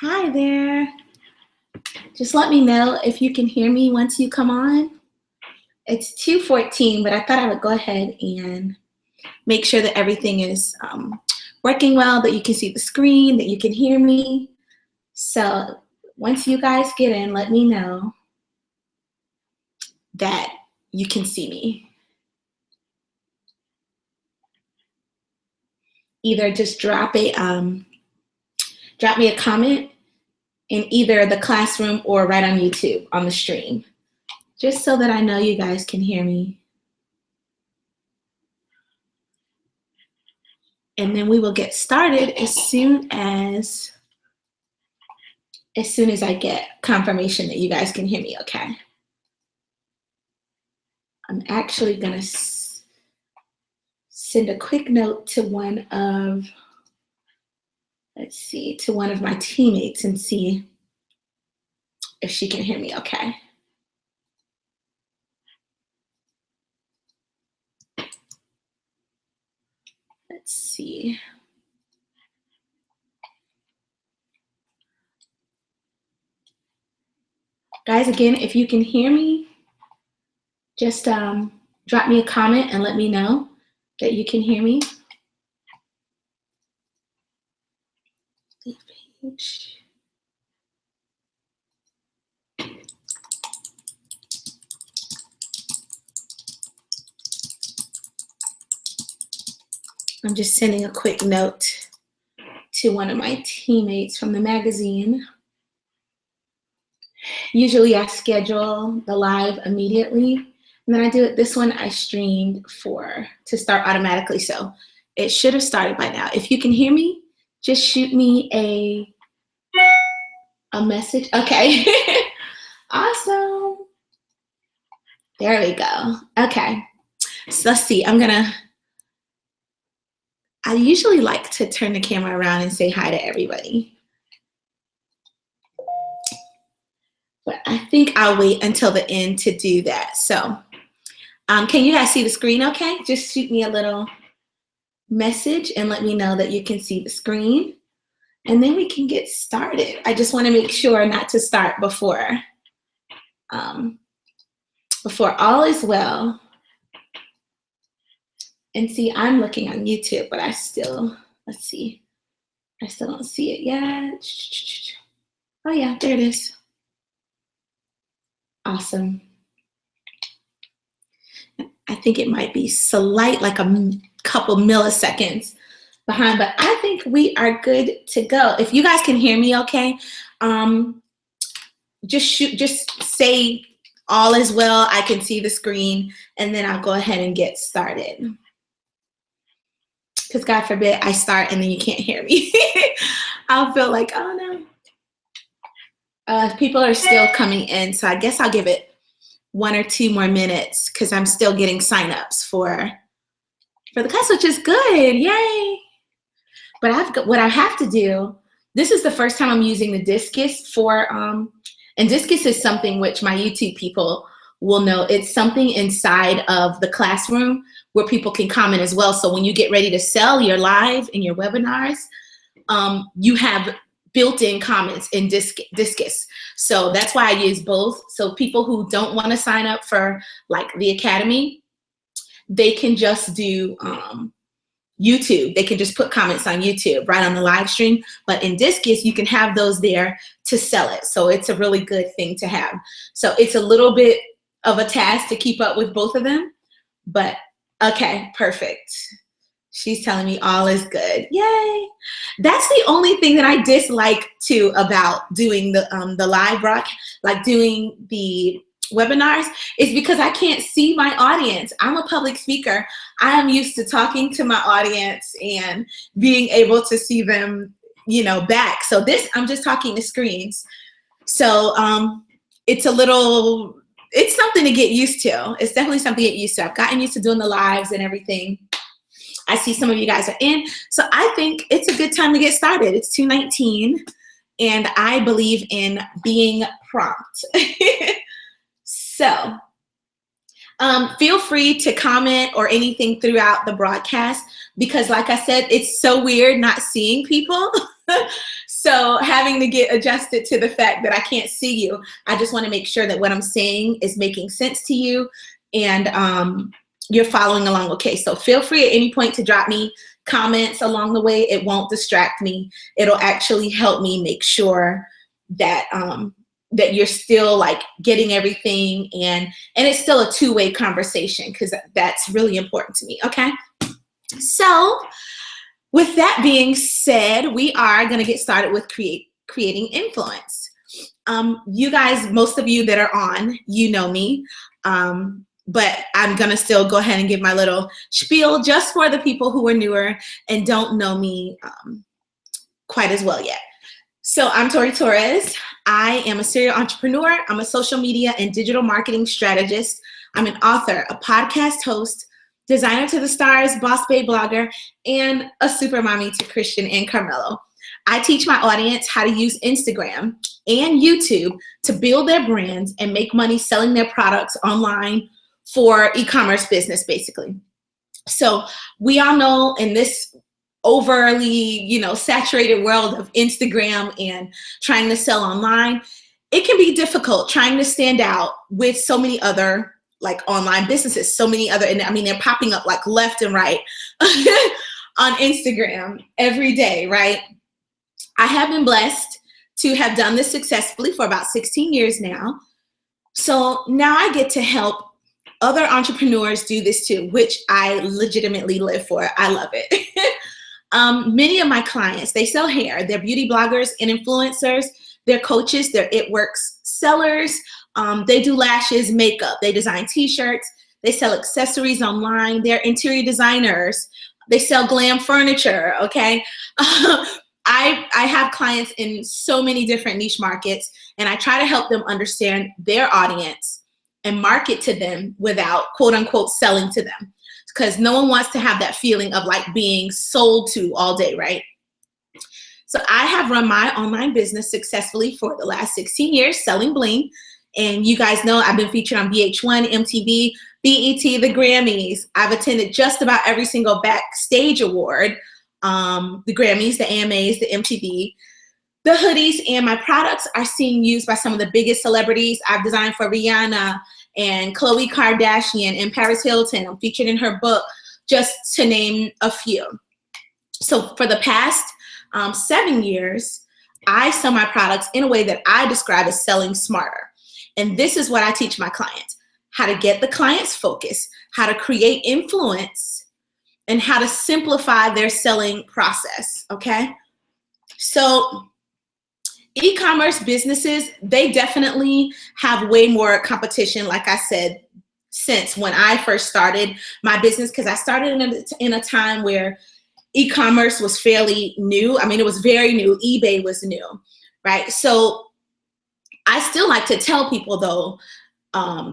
Hi there. Just let me know if you can hear me once you come on. It's 2:14, but I thought I would go ahead and make sure that everything is working well, that you can see the screen, that you can hear me. So once you guys get in, let me know that you can see me. Either just drop me a comment in either the classroom or right on YouTube on the stream, just so that I know you guys can hear me. And then we will get started as soon as I get confirmation that you guys can hear me okay. I'm actually gonna send a quick note to one of my teammates and see if she can hear me okay. Let's see. Guys, again, if you can hear me, just drop me a comment and let me know that you can hear me. Page. I'm just sending a quick note to one of my teammates from the magazine. Usually I schedule the live immediately, and then I do it. This one I streamed to start automatically, so it should have started by now. If you can hear me, just shoot me a message. Okay. Awesome. There we go. Okay. So let's see. I usually like to turn the camera around and say hi to everybody, but I think I'll wait until the end to do that. So can you guys see the screen okay? Just shoot me a little message and let me know that you can see the screen, and then we can get started. I just want to make sure not to start before all is well. And see, I'm looking on YouTube, but let's see. I still don't see it yet. Oh yeah, there it is. Awesome. I think it might be slight, like a couple milliseconds behind, but I think we are good to go. If you guys can hear me okay, just say all is well, I can see the screen, and then I'll go ahead and get started. Because God forbid I start and then you can't hear me. I'll feel like, oh no. People are still coming in, so I guess I'll give it 1 or 2 more minutes because I'm still getting signups for the class, which is good. Yay! But what I have to do. This is the first time I'm using the Discus and Discus is something which my YouTube people will know. It's something inside of the classroom where people can comment as well. So when you get ready to sell your live and your webinars, you have built-in comments in Discus. So that's why I use both. So people who don't want to sign up for like the Academy, they can just do YouTube. They can just put comments on YouTube right on the live stream. But in Discus, you can have those there to sell it. So it's a really good thing to have. So it's a little bit of a task to keep up with both of them, but okay, perfect. She's telling me all is good. Yay! That's the only thing that I dislike too about doing the live broadcast, like doing the webinars, is because I can't see my audience. I'm a public speaker. I am used to talking to my audience and being able to see them, back. So this, I'm just talking to screens. So it's something to get used to. It's definitely something to get used to. I've gotten used to doing the lives and everything. I see some of you guys are in. So I think it's a good time to get started. It's 2:19, and I believe in being prompt. So feel free to comment or anything throughout the broadcast, because like I said, it's so weird not seeing people. So having to get adjusted to the fact that I can't see you, I just want to make sure that what I'm saying is making sense to you and you're following along okay. So feel free at any point to drop me comments along the way. It won't distract me. It'll actually help me make sure that that you're still like getting everything and it's still a two-way conversation because that's really important to me, okay? So with that being said, we are going to get started with creating influence. You guys, most of you that are on, you know me, but I'm going to still go ahead and give my little spiel just for the people who are newer and don't know me quite as well yet. So I'm Tori Torres. I am a serial entrepreneur. I'm a social media and digital marketing strategist. I'm an author, a podcast host, designer to the stars, boss babe blogger, and a super mommy to Christian and Carmelo. I teach my audience how to use Instagram and YouTube to build their brands and make money selling their products online for e-commerce business, basically. So we all know in this overly, saturated world of Instagram and trying to sell online, it can be difficult trying to stand out with so many other like online businesses, so many other, and I mean, they're popping up like left and right on Instagram every day, right? I have been blessed to have done this successfully for about 16 years now. So now I get to help other entrepreneurs do this too, which I legitimately live for. I love it. Many of my clients, they sell hair. They're beauty bloggers and influencers. They're coaches. They're It Works sellers. They do lashes, makeup. They design t-shirts. They sell accessories online. They're interior designers. They sell glam furniture, okay? I have clients in so many different niche markets, and I try to help them understand their audience and market to them without, quote unquote, selling to them. Because no one wants to have that feeling of like being sold to all day, right? So I have run my online business successfully for the last 16 years selling bling. And you guys know I've been featured on VH1, MTV, BET, the Grammys. I've attended just about every single backstage award, the Grammys, the AMAs, the MTV, the hoodies, and my products are seen used by some of the biggest celebrities. I've designed for Rihanna and Khloe Kardashian and Paris Hilton. I'm featured in her book, just to name a few. So for the past 7 years, I sell my products in a way that I describe as selling smarter. And this is what I teach my clients: how to get the client's focus, how to create influence, and how to simplify their selling process, okay? So e-commerce businesses, they definitely have way more competition, like I said, since when I first started my business, because I started in a time where e-commerce was fairly new. I mean, it was very new. eBay was new, right? So I still like to tell people though,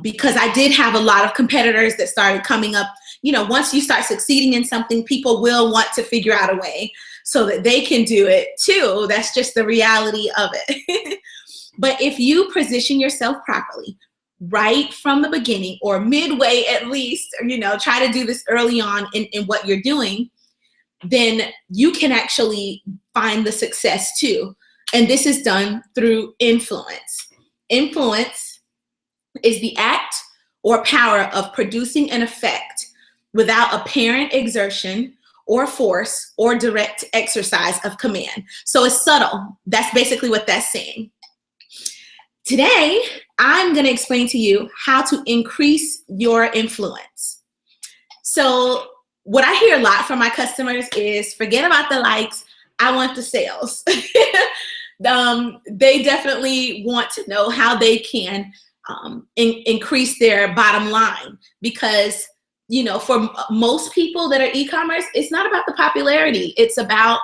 because I did have a lot of competitors that started coming up. Once you start succeeding in something, people will want to figure out a way so that they can do it too. That's just the reality of it. But if you position yourself properly, right from the beginning or midway at least, try to do this early on in what you're doing, then you can actually find the success too. And this is done through influence. Influence is the act or power of producing an effect without apparent exertion or force or direct exercise of command. So it's subtle. That's basically what that's saying. Today, I'm going to explain to you how to increase your influence. So what I hear a lot from my customers is, forget about the likes, I want the sales. They definitely want to know how they can increase their bottom line, because for most people that are e-commerce, it's not about the popularity. It's about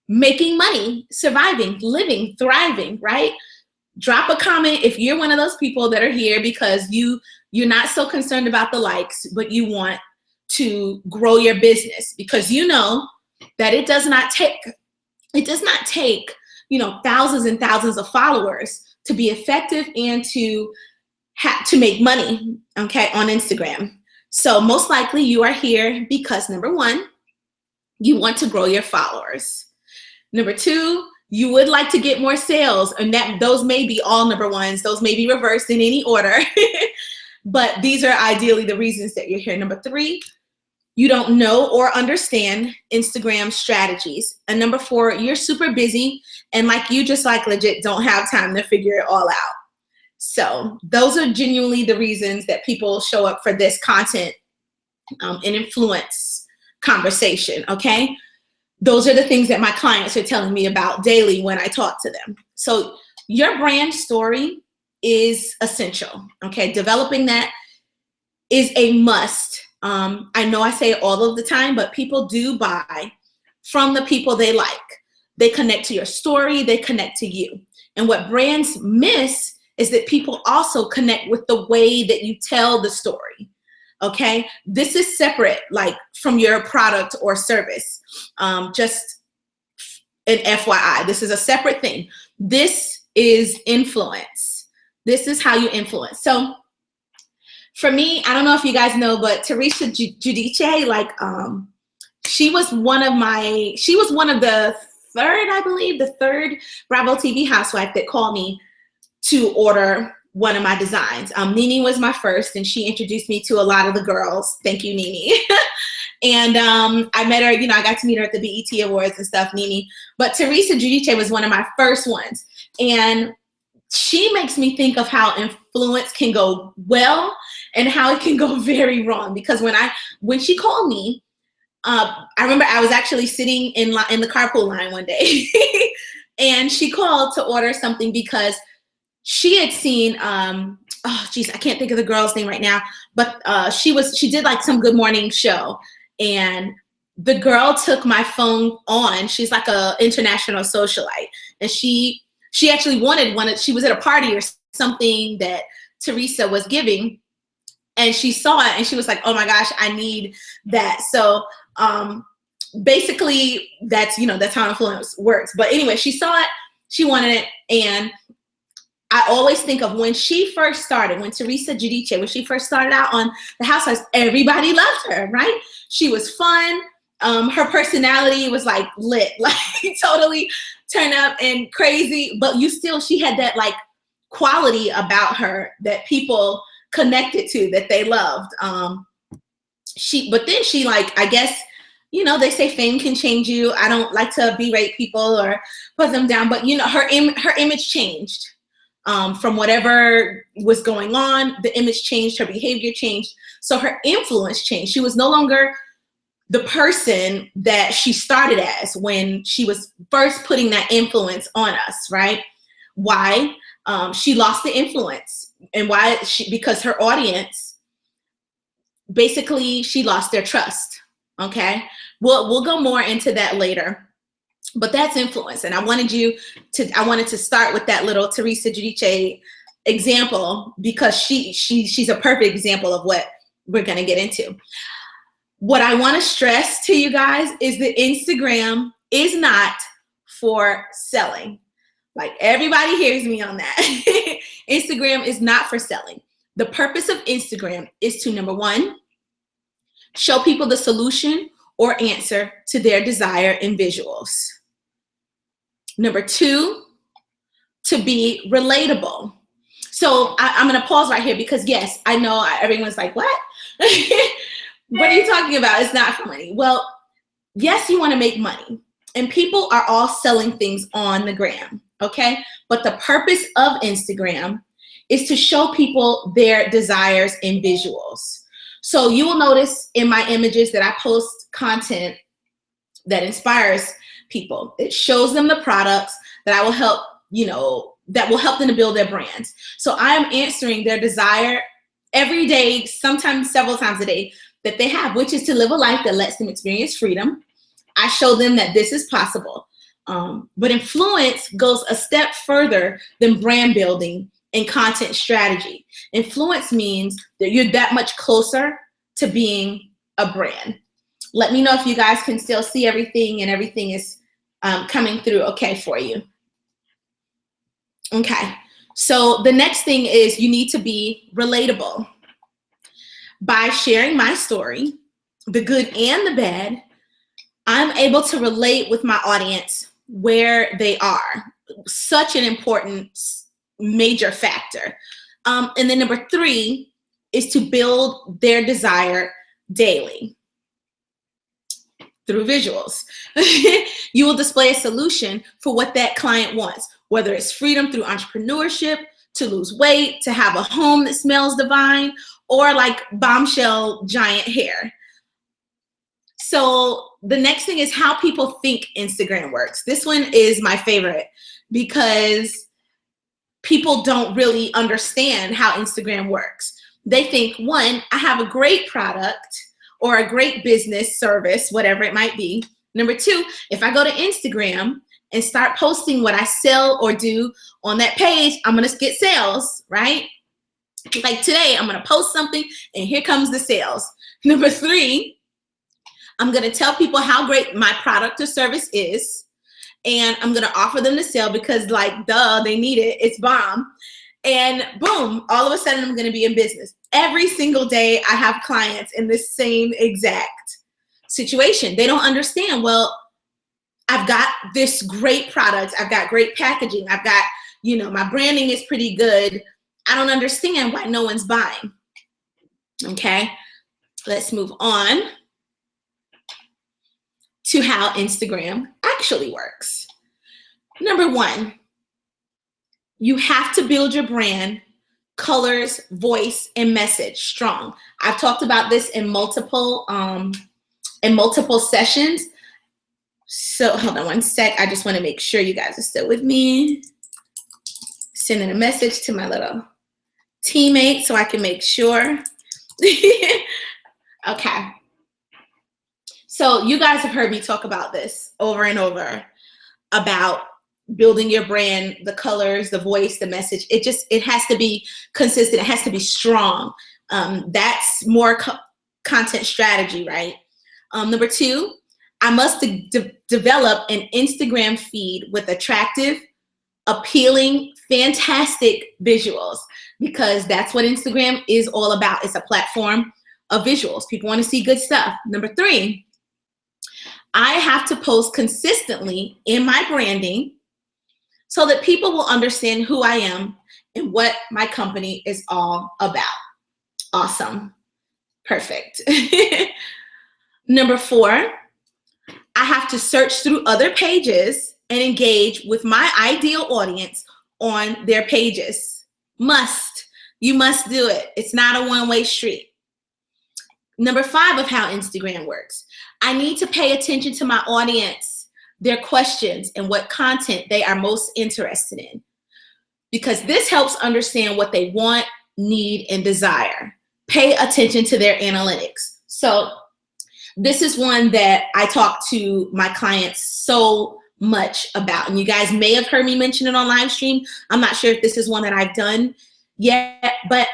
making money, surviving, living, thriving, right? Drop a comment if you're one of those people that are here because you're not so concerned about the likes, but you want to grow your business, because you know that it does not take thousands and thousands of followers to be effective and to make money, okay, on Instagram. So most likely you are here because, number one, you want to grow your followers. Number 2, you would like to get more sales, and those may be all number 1s. Those may be reversed in any order, but these are ideally the reasons that you're here. Number 3, you don't know or understand Instagram strategies. And number 4, you're super busy and you just legit don't have time to figure it all out. So those are genuinely the reasons that people show up for this content and influence conversation, okay? Those are the things that my clients are telling me about daily when I talk to them. So your brand story is essential, okay? Developing that is a must. I know I say it all of the time, but people do buy from the people they like. They connect to your story, they connect to you. And what brands miss is that people also connect with the way that you tell the story, okay? This is separate, from your product or service. Just an FYI, this is a separate thing. This is influence. This is how you influence. So for me, I don't know if you guys know, but Teresa Giudice, she was one of the third Bravo TV housewife that called me to order one of my designs. Nene was my first, and she introduced me to a lot of the girls. Thank you, Nene. And I met her, I got to meet her at the BET Awards and stuff, Nene. But Teresa Giudice was one of my first ones. And she makes me think of how influence can go well and how it can go very wrong. Because when she called me, I remember I was actually sitting in the carpool line one day, and she called to order something because she had seen, I can't think of the girl's name right now, but she did some Good Morning show, and the girl took my phone on. She's like a international socialite, and she actually she was at a party or something that Teresa was giving, and she saw it and she was like, oh my gosh, I need that. So basically that's how influence works. But anyway, she saw it, she wanted it, and I always think of when she first started, when Teresa Giudice, when she first started out on The Housewives, everybody loved her, right? She was fun. Her personality was lit, totally turn up and crazy, but she had that quality about her that people connected to, that they loved. But then she I guess, they say fame can change you. I don't like to berate people or put them down, but her image changed. From whatever was going on, the image changed, her behavior changed, so her influence changed. She was no longer the person that she started as when she was first putting that influence on us, right? Why? She lost the influence. And why? Because her audience, basically, she lost their trust, okay? We'll go more into that later. But that's influence, and I wanted to start with that little Teresa Giudice example because she's a perfect example of what we're gonna get into. What I want to stress to you guys is that Instagram is not for selling. Everybody hears me on that. Instagram is not for selling. The purpose of Instagram is to, number 1, show people the solution or answer to their desire in visuals. Number 2, to be relatable. So I'm going to pause right here because, yes, I know everyone's like, what? What are you talking about? It's not for money. Well, yes, you want to make money. And people are all selling things on the gram, okay? But the purpose of Instagram is to show people their desires in visuals. So you will notice in my images that I post content that inspires people. It shows them the products that will help them to build their brands. So I am answering their desire every day, sometimes several times a day, that they have, which is to live a life that lets them experience freedom. I show them that this is possible. But influence goes a step further than brand building and content strategy. Influence means that you're that much closer to being a brand. Let me know if you guys can still see everything and everything is coming through okay for you. Okay, so the next thing is you need to be relatable. By sharing my story, the good and the bad, I'm able to relate with my audience where they are. Such an important major factor. And then number 3 is to build their desire daily through visuals. You will display a solution for what that client wants, whether it's freedom through entrepreneurship, to lose weight, to have a home that smells divine, or like bombshell giant hair. So the next thing is how people think Instagram works. This one is my favorite because people don't really understand how Instagram works. They think, 1, I have a great product or a great business service, whatever it might be. Number 2, if I go to Instagram and start posting what I sell or do on that page, I'm gonna get sales, right? Like today, I'm gonna post something and here comes the sales. Number 3, I'm gonna tell people how great my product or service is, and I'm gonna offer them to sell because like, duh, they need it, it's bomb. And boom, all of a sudden I'm gonna be in business. Every single day I have clients in this same exact situation. They don't understand, well, I've got this great product, I've got great packaging, I've got, my branding is pretty good. I don't understand why no one's buying. Okay, let's move on to how Instagram actually works. Number 1, you have to build your brand, colors, voice, and message strong. I've talked about this in multiple sessions. So hold on one sec. I just want to make sure you guys are still with me. Sending a message to my little teammate so I can make sure. Okay. So you guys have heard me talk about this over and over about building your brand, the colors, the voice, the message. It has to be consistent. It has to be strong. That's more content strategy, right? Number 2, I must develop an Instagram feed with attractive, appealing, fantastic visuals, because that's what Instagram is all about. It's a platform of visuals. People want to see good stuff. Number 3, I have to post consistently in my branding so that people will understand who I am and what my company is all about. Awesome. Perfect. Number 4, I have to search through other pages and engage with my ideal audience on their pages. You must do it. It's not a one-way street. Number 5 of how Instagram works. I need to pay attention to my audience, their questions, and what content they are most interested in, because this helps understand what they want, need, and desire. Pay attention to their analytics. So this is one that I talk to my clients so much about, and you guys may have heard me mention it on live stream. I'm not sure if this is one that I've done yet, but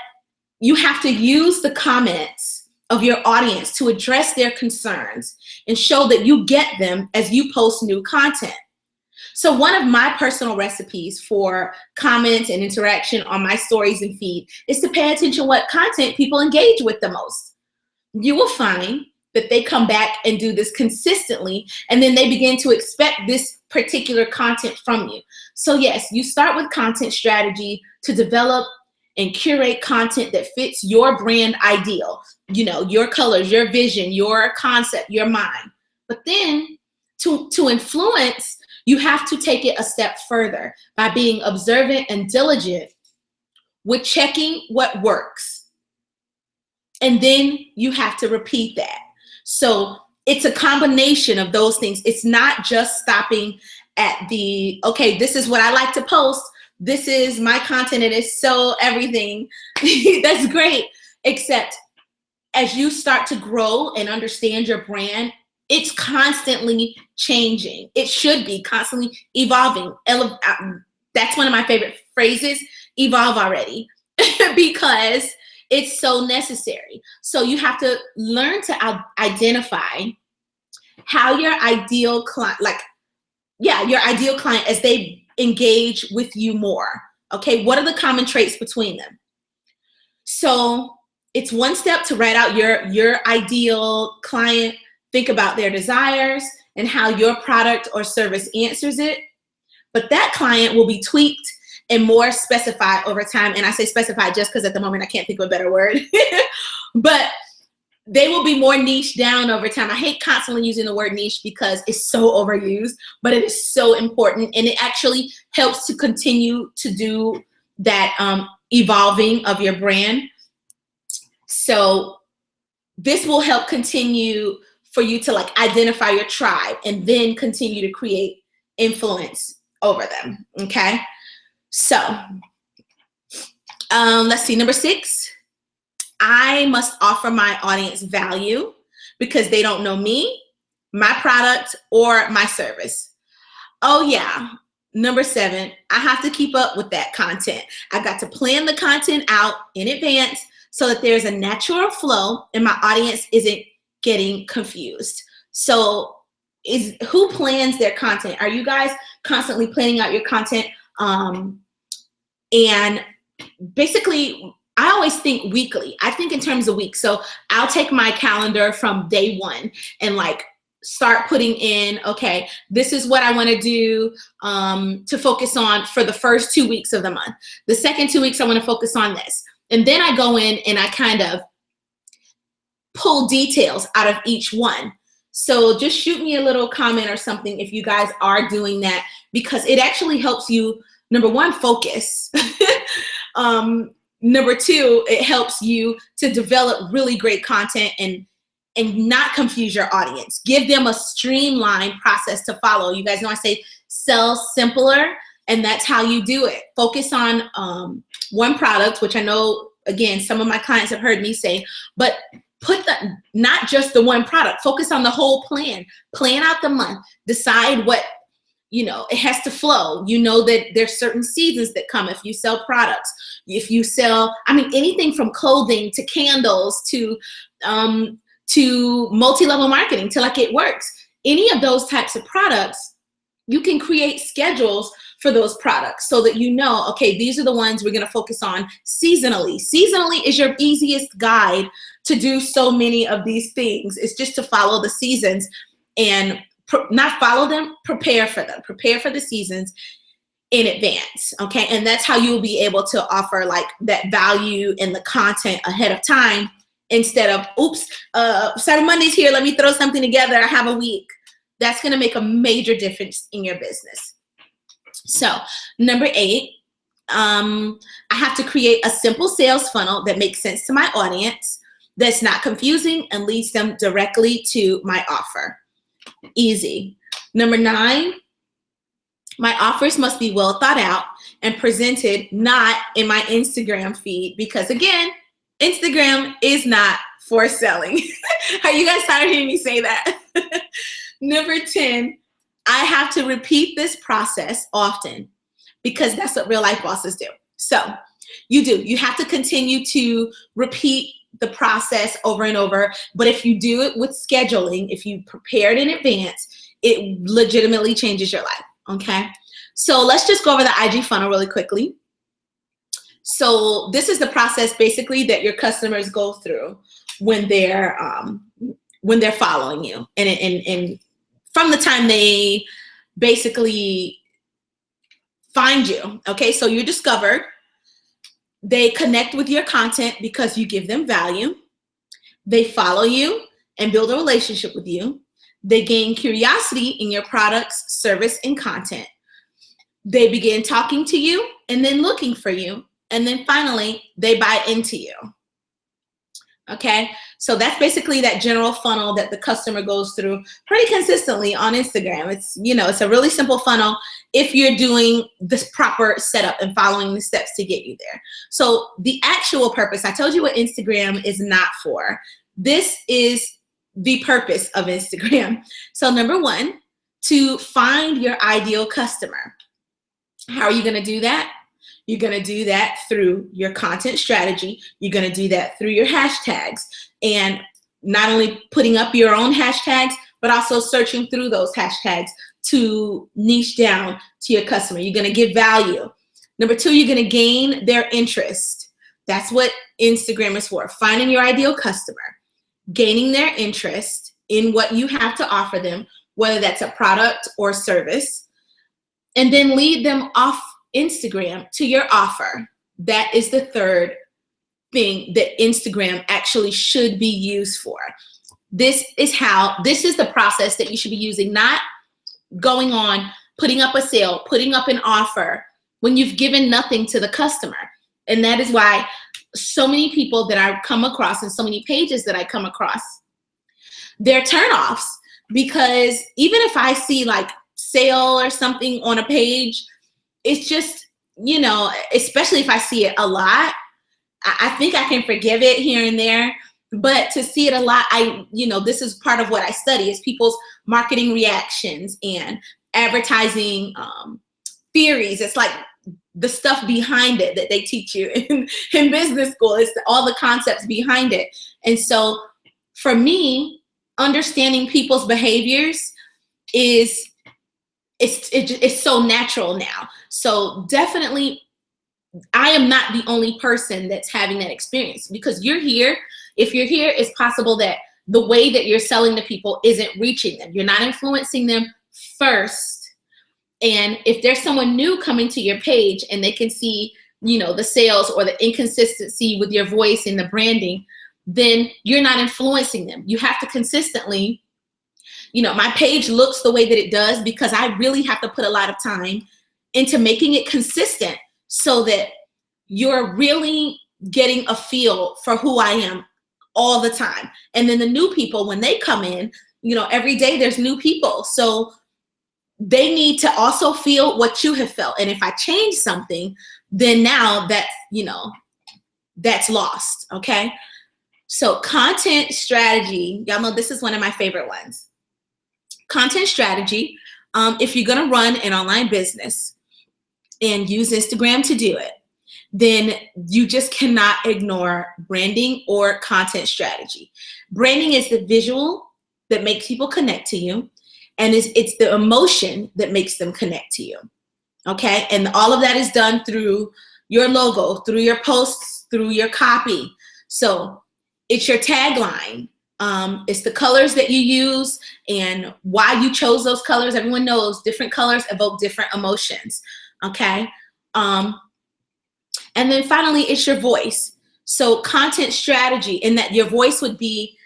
you have to use the comments of your audience to address their concerns and show that you get them as you post new content. So one of my personal recipes for comments and interaction on my stories and feed is to pay attention to what content people engage with the most. You will find that they come back and do this consistently, and then they begin to expect this particular content from you. So yes, you start with content strategy to develop and curate content that fits your brand ideal, your colors, your vision, your concept, your mind. But then to influence, you have to take it a step further by being observant and diligent with checking what works. And then you have to repeat that. So it's a combination of those things. It's not just stopping at okay, this is what I like to post. This is my content. It is so everything. That's great. Except as you start to grow and understand your brand, it's constantly changing. It should be constantly evolving. That's one of my favorite phrases, evolve already, because it's so necessary. So you have to learn to identify how your ideal client, your ideal client, as they engage with you more. Okay, what are the common traits between them? So it's one step to write out your ideal client, think about their desires, and how your product or service answers it. But that client will be tweaked and more specified over time. And I say specified just because at the moment I can't think of a better word. But they will be more niche down over time. I hate constantly using the word niche because it's so overused, but it is so important. And it actually helps to continue to do that evolving of your brand. So this will help continue for you to like identify your tribe and then continue to create influence over them. Okay. So let's see. Number 6. I must offer my audience value because they don't know me, my product, or my service. Oh yeah. Number 7, I have to keep up with that content. I got to plan the content out in advance so that there's a natural flow and my audience isn't getting confused. So who plans their content? Are you guys constantly planning out your content? And basically, I always think weekly. I think in terms of weeks. So I'll take my calendar from day 1 and like start putting in, okay, this is what I want to do to focus on for the first 2 weeks of the month. The second 2 weeks, I want to focus on this. And then I go in and I kind of pull details out of each one. So just shoot me a little comment or something if you guys are doing that, because it actually helps you, number 1, focus. Number 2, it helps you to develop really great content and not confuse your audience. Give them a streamlined process to follow. You guys know I say sell simpler, and that's how you do it. Focus on one product, which I know, again, some of my clients have heard me say, but put not just the one product, focus on the whole plan. Plan out the month, decide what, it has to flow. You know that there's certain seasons that come if you sell products. If you sell, anything from clothing to candles to multi-level marketing to like it works. Any of those types of products, you can create schedules for those products so that okay, these are the ones we're going to focus on seasonally. Seasonally is your easiest guide to do so many of these things. It's just to follow the seasons and not follow them, prepare for them. Prepare for the seasons in advance, okay? And that's how you'll be able to offer like that value in the content ahead of time instead of, oops, Cyber Monday's here, let me throw something together, I have a week. That's gonna make a major difference in your business. So number 8, I have to create a simple sales funnel that makes sense to my audience, that's not confusing and leads them directly to my offer. Easy. Number 9, my offers must be well thought out and presented not in my Instagram feed, because again, Instagram is not for selling. Are you guys tired of hearing me say that? Number 10, I have to repeat this process often because that's what real life bosses do. So you have to continue to repeat the process over and over. But if you do it with scheduling, if you prepare it in advance, it legitimately changes your life, okay? So let's just go over the IG funnel really quickly. So this is the process basically that your customers go through when they're following you. And from the time they basically find you, okay? So you're discovered. They connect with your content because you give them value. They follow you and build a relationship with you. They gain curiosity in your products, service, and content. They begin talking to you and then looking for you. And then finally, they buy into you. Okay, so that's basically that general funnel that the customer goes through pretty consistently on Instagram. It's, it's a really simple funnel if you're doing this proper setup and following the steps to get you there. So the actual purpose, I told you what Instagram is not for. This is the purpose of Instagram. So number 1, to find your ideal customer. How are you going to do that? You're going to do that through your content strategy. You're going to do that through your hashtags, and not only putting up your own hashtags, but also searching through those hashtags to niche down to your customer. You're going to give value. Number 2, you're going to gain their interest. That's what Instagram is for. Finding your ideal customer, gaining their interest in what you have to offer them, whether that's a product or service, and then lead them off Instagram to your offer. That is the third thing that Instagram actually should be used for. This is the process that you should be using, not going on, putting up a sale, putting up an offer when you've given nothing to the customer. And that is why so many people that I come across and so many pages that I come across, they're turnoffs, because even if I see like sale or something on a page, it's just, you know, especially if I see it a lot, I think I can forgive it here and there. But to see it a lot, this is part of what I study, is people's marketing reactions and advertising theories. It's like the stuff behind it that they teach you in business school. It's all the concepts behind it. And so for me, understanding people's behaviors it's so natural now. So definitely, I am not the only person that's having that experience, because you're here. If you're here, it's possible that the way that you're selling to people isn't reaching them. You're not influencing them first. And if there's someone new coming to your page and they can see, you know, the sales or the inconsistency with your voice and the branding, then you're not influencing them. You have to consistently, you know, my page looks the way that it does because I really have to put a lot of time into making it consistent, so that you're really getting a feel for who I am all the time. And then the new people, when they come in, you know, every day there's new people. So they need to also feel what you have felt. And if I change something, then now that's, you know, that's lost. Okay. So content strategy, y'all know this is one of my favorite ones. Content strategy. If you're going to run an online business and use Instagram to do it, then you just cannot ignore branding or content strategy. Branding is the visual that makes people connect to you, and it's the emotion that makes them connect to you. Okay, and all of that is done through your logo, through your posts, through your copy. So it's your tagline. It's the colors that you use and why you chose those colors. Everyone knows different colors evoke different emotions. Okay. And then finally, it's your voice. So content strategy, in that your voice would be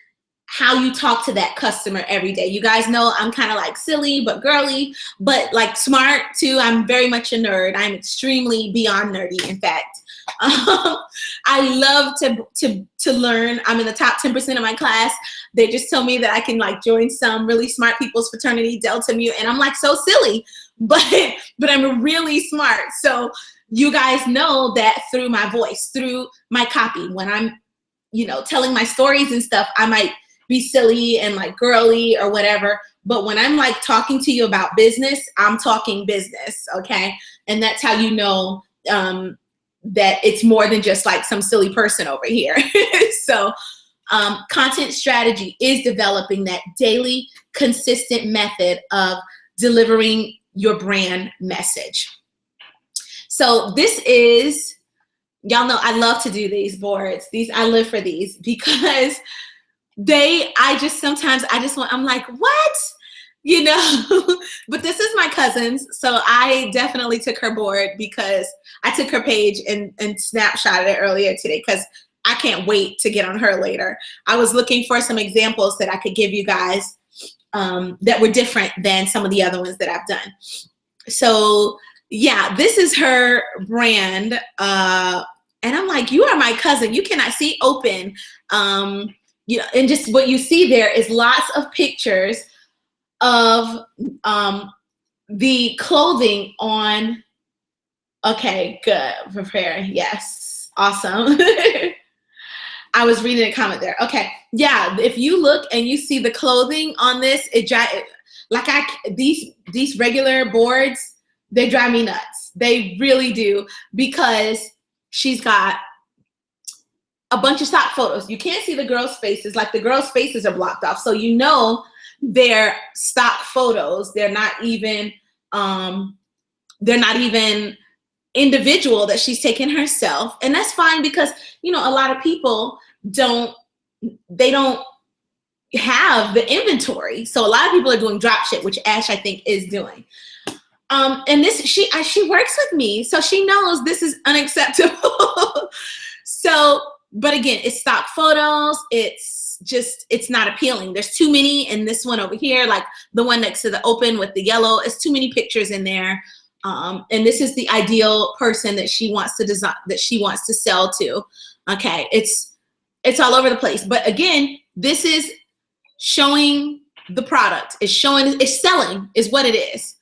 how you talk to that customer every day. You guys know I'm kind of like silly, but girly, but like smart too. I'm very much a nerd. I'm extremely beyond nerdy, in fact. I love to learn. I'm in the top 10% of my class. They just tell me that I can like join some really smart people's fraternity, Delta Mu, and I'm like so silly, but I'm really smart. So you guys know that through my voice, through my copy. When I'm, you know, telling my stories and stuff, I might be silly and like girly or whatever. But when I'm like talking to you about business, I'm talking business, okay? And that's how you know that it's more than just like some silly person over here. So content strategy is developing that daily, consistent method of delivering your brand message. So this is, y'all know I love to do these boards. I live for these because I'm like, what? You know, but this is my cousin's. So I definitely took her board because I took her page and snapshotted it earlier today because I can't wait to get on her later. I was looking for some examples that I could give you guys that were different than some of the other ones that I've done. So yeah, this is her brand. And I'm like, you are my cousin. You cannot see open. You know, and just what you see there is lots of pictures of the clothing on. Okay, good. Prepare. Yes. Awesome. I was reading a comment there. Okay. Yeah. If you look and you see the clothing on this, these regular boards, they drive me nuts. They really do, because she's got a bunch of stock photos. You can't see the girls' faces. Like the girls' faces are blocked off. So you know they're stock photos. They're not even individual that she's taken herself. And that's fine because, you know, a lot of people don't have the inventory. So a lot of people are doing drop ship, which Ash, I think, is doing. And this, she works with me, so she knows this is unacceptable. So, but again, it's stock photos. It's not appealing. There's too many, and this one over here, like the one next to the open with the yellow, it's too many pictures in there. And this is the ideal person that she wants to design, that she wants to sell to. Okay, it's all over the place. But again, this is showing the product. It's selling is what it is.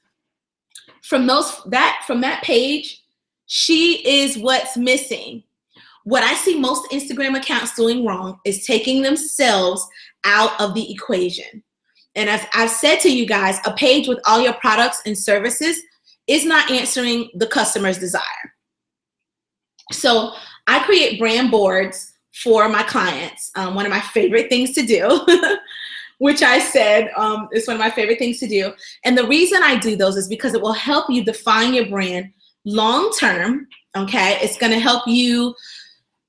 From that page, she is what's missing. What I see most Instagram accounts doing wrong is taking themselves out of the equation. And as I've said to you guys, a page with all your products and services is not answering the customer's desire. So I create brand boards for my clients. One of my favorite things to do, which I said is one of my favorite things to do. And the reason I do those is because it will help you define your brand long-term, okay? It's gonna help you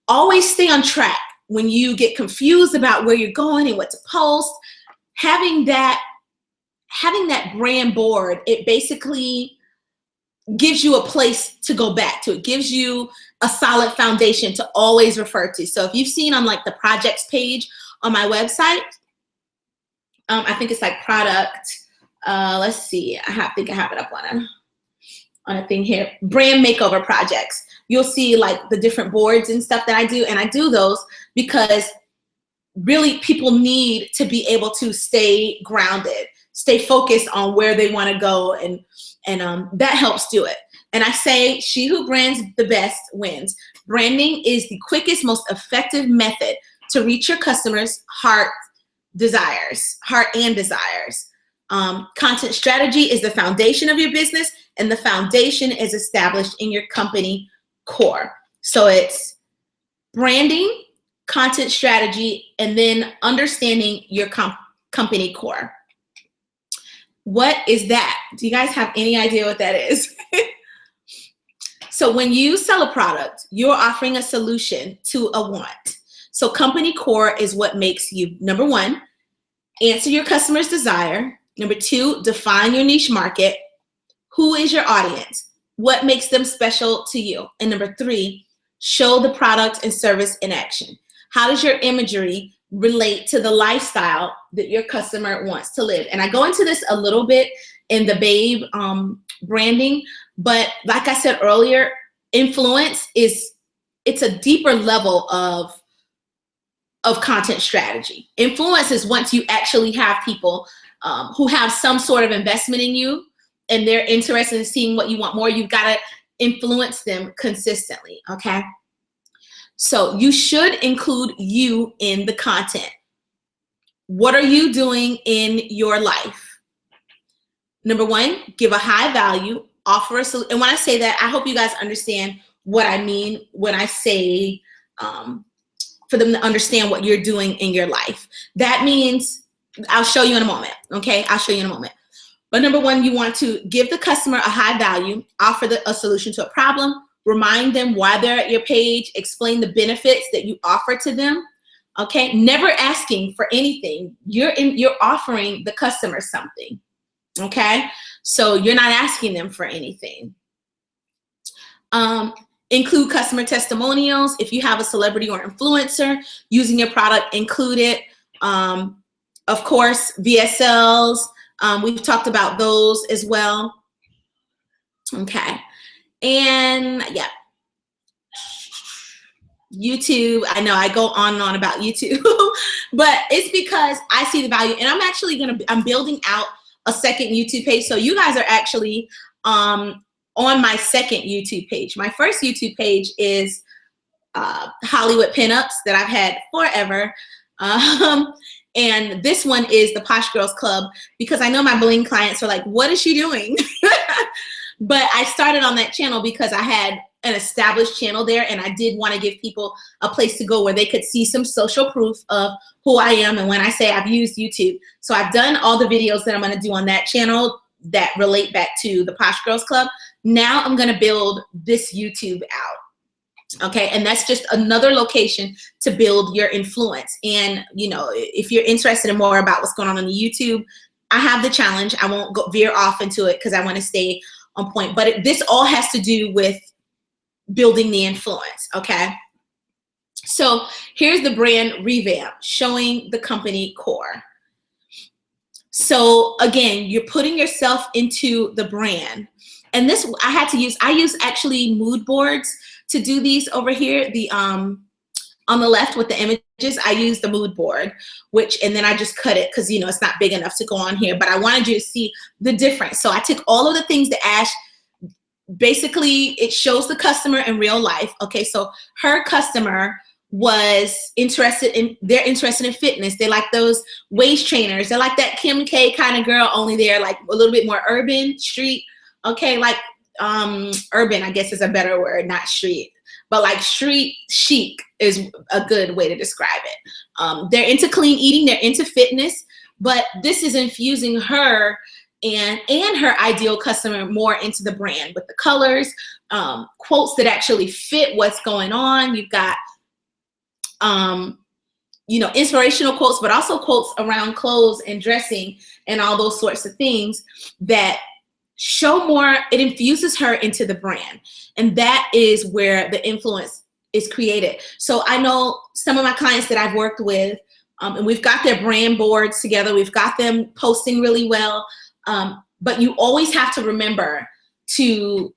always stay on track when you get confused about where you're going and what to post. Having that brand board, it basically gives you a place to go back to. It gives you a solid foundation to always refer to. So if you've seen on like the projects page on my website, I think it's like product, let's see, I think I have it up on a thing here, brand makeover projects. You'll see like the different boards and stuff that I do, and I do those because really people need to be able to stay grounded, stay focused on where they want to go, and that helps do it. And I say, she who brands the best wins. Branding is the quickest, most effective method to reach your customers' heart and desires. Content strategy is the foundation of your business, and the foundation is established in your company core. So it's branding, content strategy, and then understanding your company core. What is that? Do you guys have any idea what that is? So when you sell a product, you're offering a solution to a want. So company core is what makes you, number one, answer your customer's desire. Number two, define your niche market. Who is your audience? What makes them special to you? And number three, show the product and service in action. How does your imagery relate to the lifestyle that your customer wants to live? And I go into this a little bit in the Babe branding, but like I said earlier, influence it's a deeper level of content strategy. Influence is once you actually have people who have some sort of investment in you and they're interested in seeing what you want more. You've got to influence them consistently, okay? So you should include you in the content. What are you doing in your life? Number one, give a high value, offer a solution. And when I say that, I hope you guys understand what I mean when I say for them to understand what you're doing in your life. That means, I'll show you in a moment, okay? I'll show you in a moment. But number one, you want to give the customer a high value, offer a solution to a problem, remind them why they're at your page, explain the benefits that you offer to them, okay? Never asking for anything. You're offering the customer something, okay? So you're not asking them for anything. Include customer testimonials. If you have a celebrity or influencer using your product, include it. Of course, VSLs, we've talked about those as well. Okay, and yeah, YouTube, I know I go on and on about YouTube, but it's because I see the value, and I'm building out a second YouTube page. So you guys are actually on my second YouTube page. My first YouTube page is Hollywood Pinups that I've had forever. And this one is the Posh Girls Club, because I know my bling clients are like, what is she doing? But I started on that channel because I had an established channel there, and I did want to give people a place to go where they could see some social proof of who I am. And when I say I've used YouTube, so I've done all the videos that I'm going to do on that channel that relate back to the Posh Girls Club. Now I'm going to build this YouTube out. Okay, and that's just another location to build your influence. And you know, if you're interested in more about what's going on the YouTube, I have the challenge. I won't go veer off into it because I want to stay on point. But this all has to do with building the influence. Okay, so here's the brand revamp, showing the company core. So again, you're putting yourself into the brand. And this I use actually mood boards to do these over here. The on the left with the images, I use the mood board, and then I just cut it because you know it's not big enough to go on here. But I wanted you to see the difference. So I took all of the things that Ash, basically it shows the customer in real life. Okay, so her customer was interested in fitness. They like those waist trainers. They're like that Kim K kind of girl, only they're like a little bit more urban, street. Okay, like urban, I guess is a better word, not street, but like street chic is a good way to describe it. They're into clean eating, they're into fitness, but this is infusing her and her ideal customer more into the brand with the colors, quotes that actually fit what's going on. You've got you know, inspirational quotes, but also quotes around clothes and dressing and all those sorts of things that show more. It infuses her into the brand, and that is where the influence is created. So I know some of my clients that I've worked with, and we've got their brand boards together. We've got them posting really well, but you always have to remember to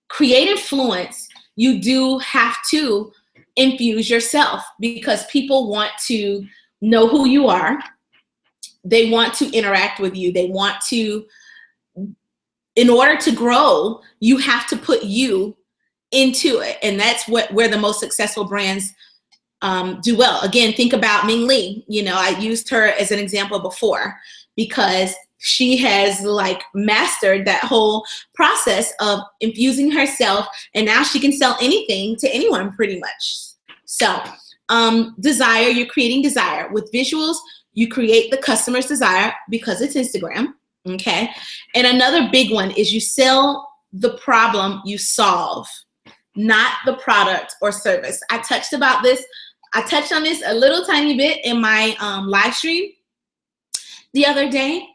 create influence. You do have to infuse yourself because people want to know who you are. They want to interact with you. They want to, in order to grow, you have to put you into it. And that's where the most successful brands do well. Again, think about Ming Lee. You know, I used her as an example before because she has like mastered that whole process of infusing herself, and now she can sell anything to anyone pretty much. So desire, you're creating desire. With visuals, you create the customer's desire because it's Instagram, okay? And another big one is you sell the problem you solve, not the product or service. I touched on this a little tiny bit in my live stream the other day,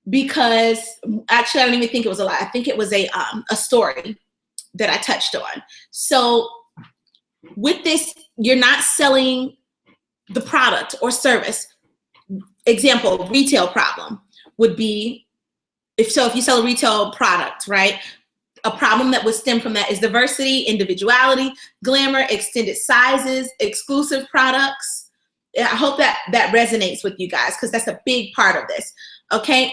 because actually I don't even think it was a live. I think it was a story that I touched on. So with this, you're not selling the product or service. Example, retail problem would be, if you sell a retail product, right? A problem that would stem from that is diversity, individuality, glamour, extended sizes, exclusive products. I hope that resonates with you guys because that's a big part of this. Okay,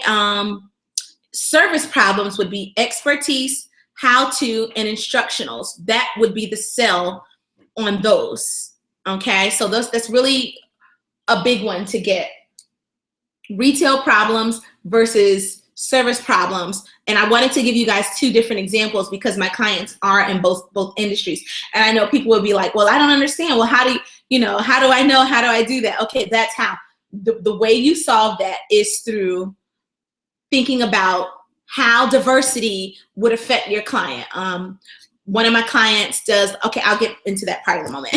service problems would be expertise, how-to, and instructionals. That would be the sell on those. Okay, so that's really a big one to get. Retail problems versus service problems. And I wanted to give you guys two different examples because my clients are in both industries. And I know people will be like, well, I don't understand. Well, how do I know? How do I do that? Okay, that's how. The way you solve that is through thinking about how diversity would affect your client. One of my clients does, okay, I'll get into that part in a moment.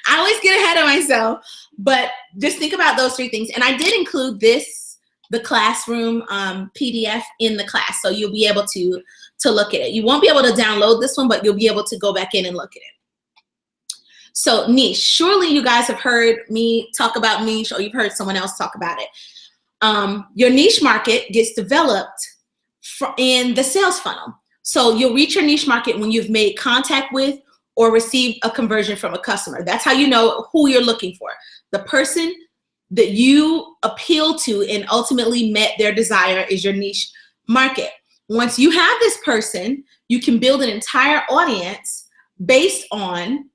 I always get ahead of myself, but just think about those three things. And I did include the classroom PDF in the class, so you'll be able to look at it. You won't be able to download this one, but you'll be able to go back in and look at it. So niche, surely you guys have heard me talk about niche, or you've heard someone else talk about it. Your niche market gets developed in the sales funnel. So you'll reach your niche market when you've made contact with or received a conversion from a customer. That's how you know who you're looking for. The person that you appeal to and ultimately met their desire is your niche market. Once you have this person, you can build an entire audience based on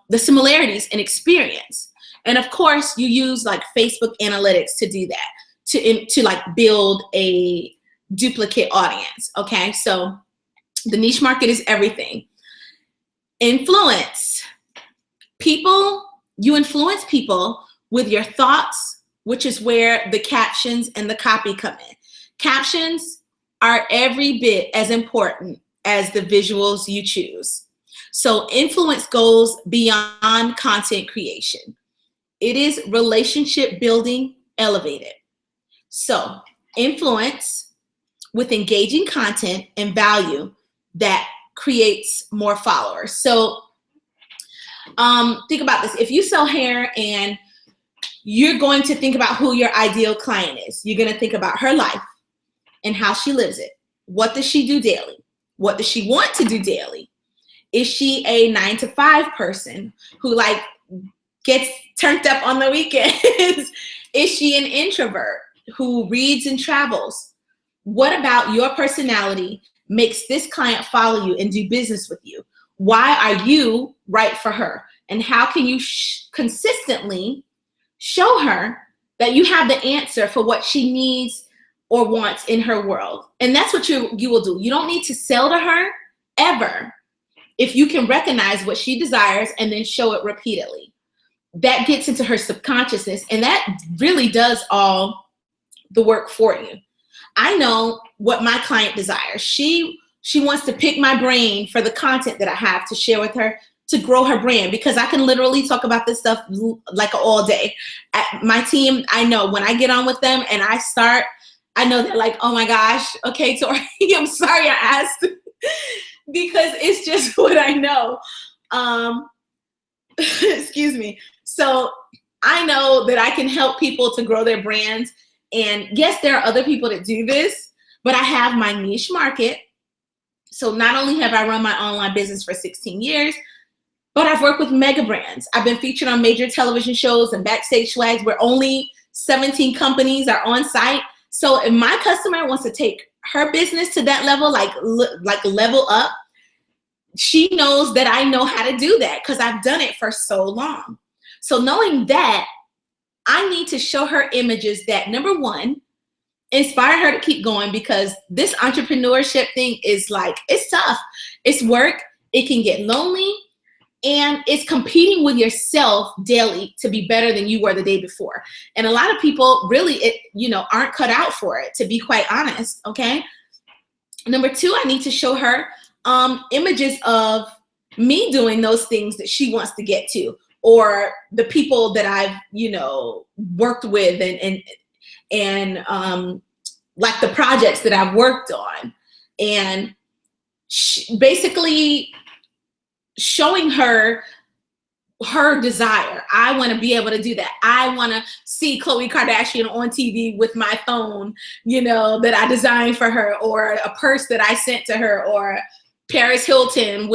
the similarities in experience. And of course, you use like Facebook analytics to do that, to like build a duplicate audience. Okay, so the niche market is everything. Influence. You influence people with your thoughts, which is where the captions and the copy come in. Captions are every bit as important as the visuals you choose. So influence goes beyond content creation. It is relationship building elevated. So influence with engaging content and value that creates more followers. So think about this. If you sell hair and you're going to think about who your ideal client is, you're going to think about her life and how she lives it. What does she do daily? What does she want to do daily? Is she a 9-to-5 person who like gets turned up on the weekends? Is she an introvert who reads and travels? What about your personality makes this client follow you and do business with you? Why are you right for her? And how can you consistently show her that you have the answer for what she needs or wants in her world? And that's what you will do. You don't need to sell to her ever if you can recognize what she desires and then show it repeatedly. That gets into her subconsciousness, and that really does all the work for you. I know what my client desires. She wants to pick my brain for the content that I have to share with her to grow her brand, because I can literally talk about this stuff like all day. My team, I know when I get on with them and I start, I know they're like, oh my gosh, okay, Tori, I'm sorry I asked, because it's just what I know. Excuse me. So I know that I can help people to grow their brands. And yes, there are other people that do this, but I have my niche market. So not only have I run my online business for 16 years, but I've worked with mega brands. I've been featured on major television shows and backstage swags where only 17 companies are on site. So if my customer wants to take her business to that level, like level up, she knows that I know how to do that because I've done it for so long. So knowing that, I need to show her images that, number one, inspire her to keep going, because this entrepreneurship thing is like, it's tough. It's work. It can get lonely. And it's competing with yourself daily to be better than you were the day before. And a lot of people really, aren't cut out for it, to be quite honest, okay? Number two, I need to show her images of me doing those things that she wants to get to, or the people that I've, worked with and like the projects that I've worked on, and basically showing her desire. I want to be able to do that. I want to see Khloe Kardashian on TV with my phone, that I designed for her, or a purse that I sent to her, or Paris Hilton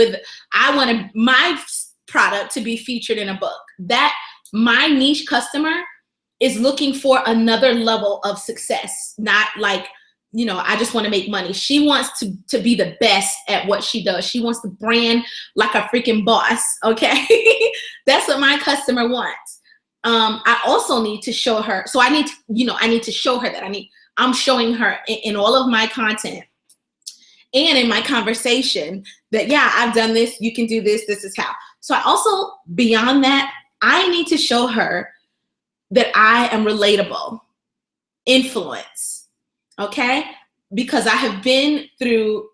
I want my product to be featured in a book. That my niche customer is looking for another level of success, not like, I just want to make money. She wants to be the best at what she does. She wants to brand like a freaking boss, okay? That's what my customer wants. I also need to show her. So I need to show her that I'm showing her in all of my content and in my conversation that, yeah, I've done this. You can do this. This is how. So I also, beyond that, I need to show her that I am relatable. Influence. Okay? Because I have been through,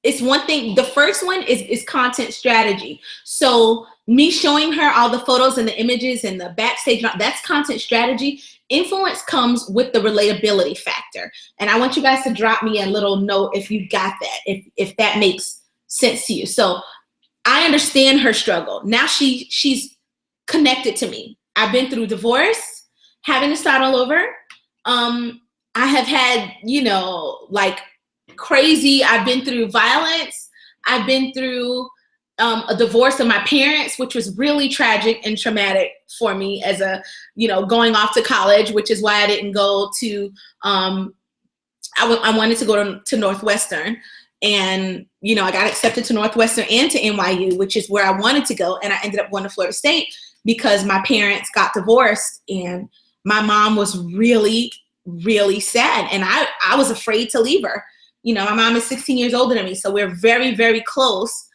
it's one thing, the first one is content strategy. So me showing her all the photos and the images and the backstage, that's content strategy. Influence comes with the relatability factor. And I want you guys to drop me a little note if you got that, if that makes sense to you. So I understand her struggle. Now she's connected to me. I've been through divorce, having to start all over. I have had, like crazy, I've been through violence. I've been through a divorce of my parents, which was really tragic and traumatic for me as going off to college, which is why I didn't go to, I wanted to go to Northwestern, and, I got accepted to Northwestern and to NYU, which is where I wanted to go. And I ended up going to Florida State because my parents got divorced, and my mom was really, really sad. And I was afraid to leave her. My mom is 16 years older than me, so we're very, very close.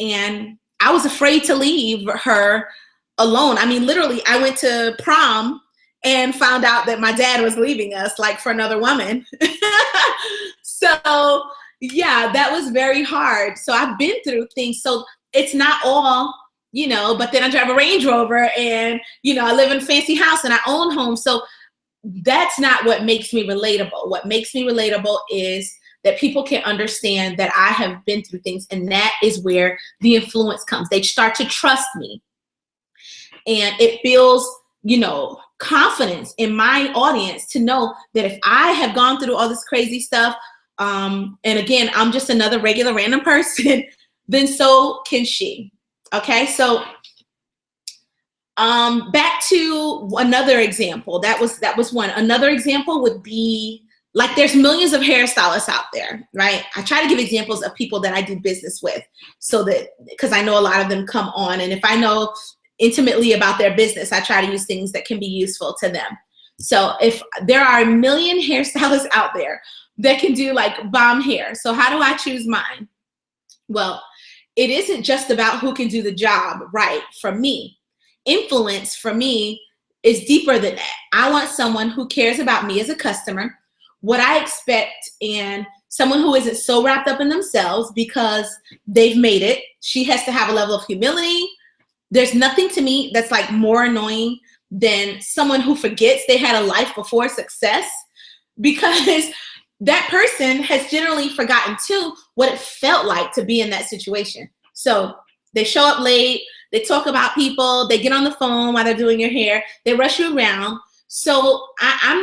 And I was afraid to leave her alone. I mean, literally, I went to prom and found out that my dad was leaving us, like, for another woman. So, yeah, that was very hard. So I've been through things. So it's not all, you know, but then I drive a Range Rover and, you know, I live in a fancy house and I own home. So that's not what makes me relatable. What makes me relatable is that people can understand that I have been through things, and that is where the influence comes. They start to trust me, and it feels, you know, confidence in my audience to know that if I have gone through all this crazy stuff, and again, I'm just another regular random person, then so can she. Okay, so back to another example. That was one. Another example would be, like, there's millions of hairstylists out there, right? I try to give examples of people that I do business with, so that, because I know a lot of them come on, and if I know intimately about their business, I try to use things that can be useful to them. So if there are a million hairstylists out there that can do like bomb hair, so how do I choose mine? Well, it isn't just about who can do the job right for me. Influence for me is deeper than that. I want someone who cares about me as a customer, what I expect, and someone who isn't so wrapped up in themselves because they've made it. She has to have a level of humility. There's nothing to me that's like more annoying than someone who forgets they had a life before success, because that person has generally forgotten too what it felt like to be in that situation. So they show up late, they talk about people, they get on the phone while they're doing your hair, they rush you around. So I'm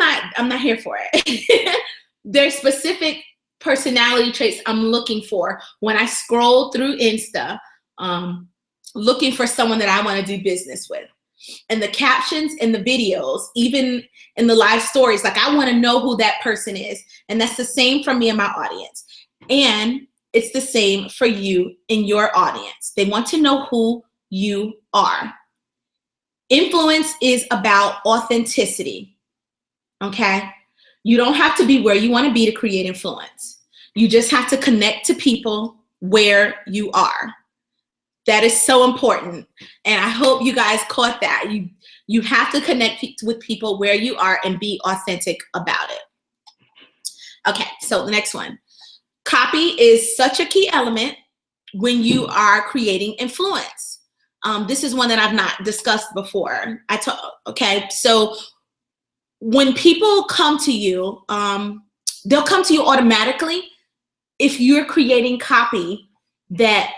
not here for it. There's specific personality traits I'm looking for when I scroll through Insta, looking for someone that I want to do business with. And the captions in the videos, even in the live stories, like, I want to know who that person is. And that's the same for me and my audience. And it's the same for you and your audience. They want to know who you are. Influence is about authenticity, okay? You don't have to be where you want to be to create influence. You just have to connect to people where you are. That is so important. And I hope you guys caught that. You have to connect with people where you are and be authentic about it. Okay, so the next one. Copy is such a key element when you are creating influence. This is one that I've not discussed before. Okay, so when people come to you, they'll come to you automatically if you're creating copy that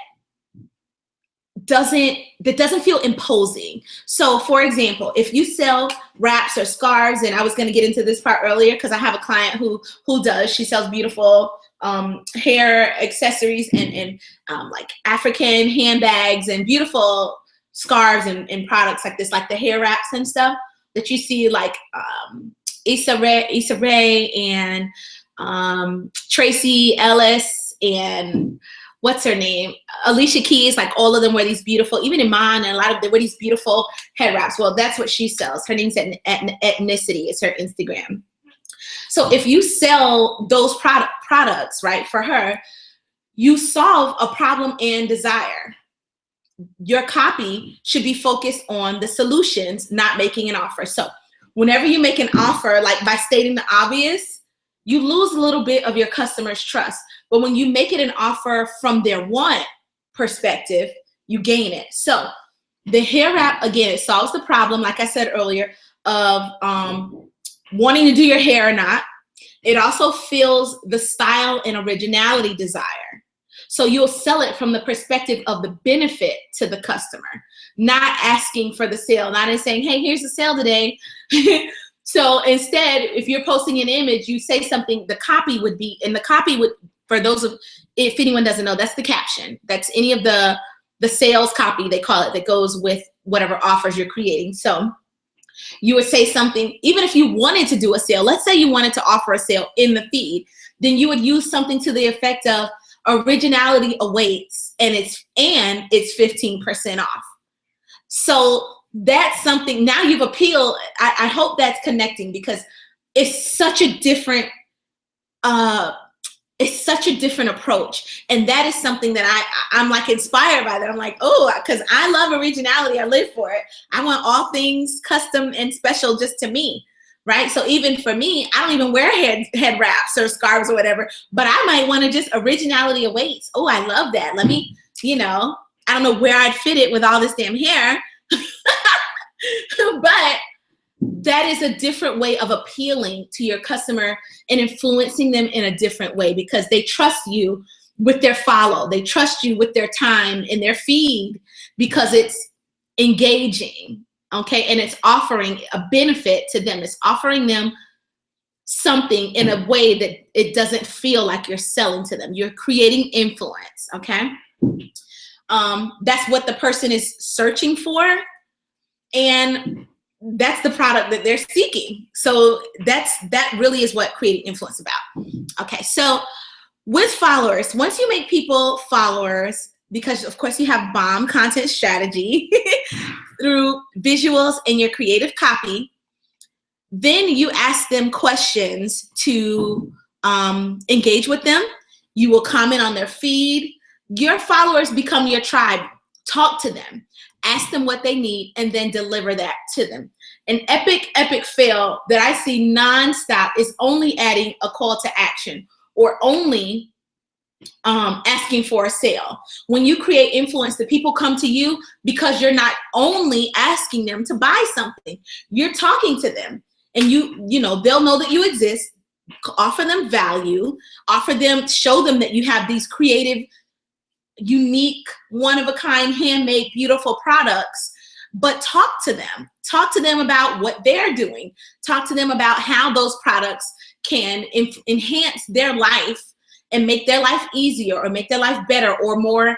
doesn't feel imposing. So for example, if you sell wraps or scarves, and I was going to get into this part earlier because I have a client who does, she sells beautiful hair accessories and like African handbags and beautiful scarves and products like this, like the hair wraps and stuff that you see, like Issa Rae and Tracy Ellis and what's her name? Alicia Keys, like all of them wear these beautiful, even Iman and a lot of them wear these beautiful head wraps. Well, that's what she sells. Her name's Ethnicity. It's her Instagram. So if you sell those products, right, for her, you solve a problem and desire. Your copy should be focused on the solutions, not making an offer. So whenever you make an offer, like by stating the obvious, you lose a little bit of your customer's trust. But when you make it an offer from their want perspective, you gain it. So the hair wrap, again, it solves the problem, like I said earlier, of wanting to do your hair or not. It also fills the style and originality desire. So you'll sell it from the perspective of the benefit to the customer, not asking for the sale, not saying, hey, here's the sale today. So instead, if you're posting an image, you say something, the copy would be, and the copy would, for those of, if anyone doesn't know, that's the caption. That's any of the sales copy, they call it, that goes with whatever offers you're creating. So you would say something, even if you wanted to do a sale, let's say you wanted to offer a sale in the feed, then you would use something to the effect of originality awaits and it's 15% off. So that's something, now you've appealed. I hope that's connecting, because it's such a different approach. And that is something that I'm like inspired by that. I'm like, oh, because I love originality. I live for it. I want all things custom and special just to me, right? So even for me, I don't even wear head wraps or scarves or whatever, but I might want to just originality awaits. Oh, I love that. Let me, I don't know where I'd fit it with all this damn hair. But that is a different way of appealing to your customer and influencing them in a different way, because they trust you with their follow. They trust you with their time and their feed because it's engaging, okay? And it's offering a benefit to them. It's offering them something in a way that it doesn't feel like you're selling to them. You're creating influence, okay? That's what the person is searching for, and that's the product that they're seeking. So that really is what creating influence about. Okay, so with followers, once you make people followers, because of course you have bomb content strategy through visuals and your creative copy, then you ask them questions to engage with them. You will comment on their feed. Your followers become your tribe. Talk to them. Ask them what they need, and then deliver that to them. An epic fail that I see nonstop is only adding a call to action or only asking for a sale. When you create influence, the people come to you because you're not only asking them to buy something, you're talking to them, and you know, they'll know that you exist. Offer them value, show them that you have these creative, unique, one-of-a-kind, handmade, beautiful products, but talk to them about what they're doing. Talk to them about how those products can enhance their life and make their life easier or make their life better or more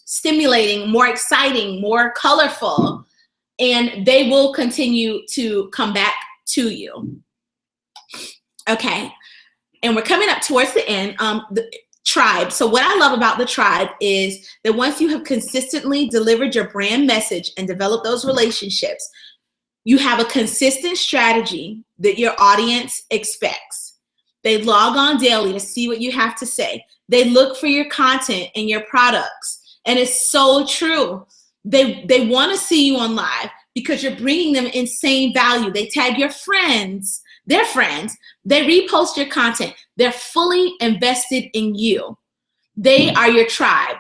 stimulating, more exciting, more colorful, and they will continue to come back to you. Okay, and we're coming up towards the end. The tribe. So what I love about the tribe is that once you have consistently delivered your brand message and developed those relationships, you have a consistent strategy that your audience expects. They log on daily to see what you have to say. They look for your content and your products. And it's so true. They want to see you on live because you're bringing them insane value. They tag your friends, their friends. They repost your content. They're fully invested in you. They are your tribe.